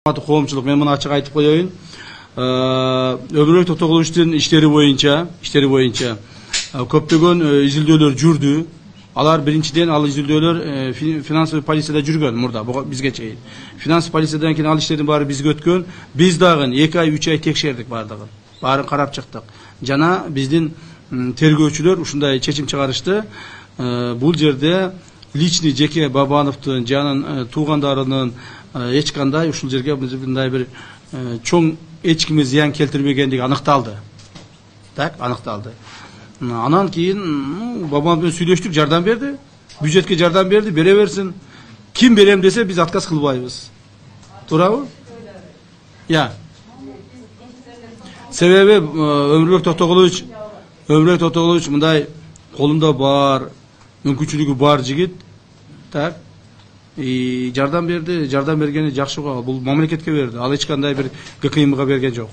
Коомчулук, мен муну ачык айтып коеюн. Өмүрбек Токтогуловичтин иштери боюнча көптөгөн изилдөөлөр жүрдү. Алар биринчиден ал изилдөөлөр финансовый полицияда жүргөн мурда бизге чейин. Финансовый полициядан кийин ал иштердин баары бизге өткөн. Биз дагы 2 ай 3 ай текшердик бардыгын. Баарын карап чыктык. Жана биздин тергөөчүлөр ушундай чечим чыгарышты. Бул жерде личный жеке Бабановдун жанын туугандарынын эч кандай ушул жерге мындай бир чоң эч кимге зыян келтирбегендиги аныкталды. Так, аныкталды. Анан кийин Бабанов менен сүйлөштүк, жардам берди. Бюджетке жардам берди, бере берсин. Ким берем десе биз отказ кылбайбыз. Туурабы? Я. Себеби Өмүрбек Токтогулович мындай колунда бар, мүмкүнчүлүгү бар жигит. Так. Жардам берди, жардам бергени жакшы го. Бул мамлекетке берди. Ал эч кандай бир ГКМга берген жок.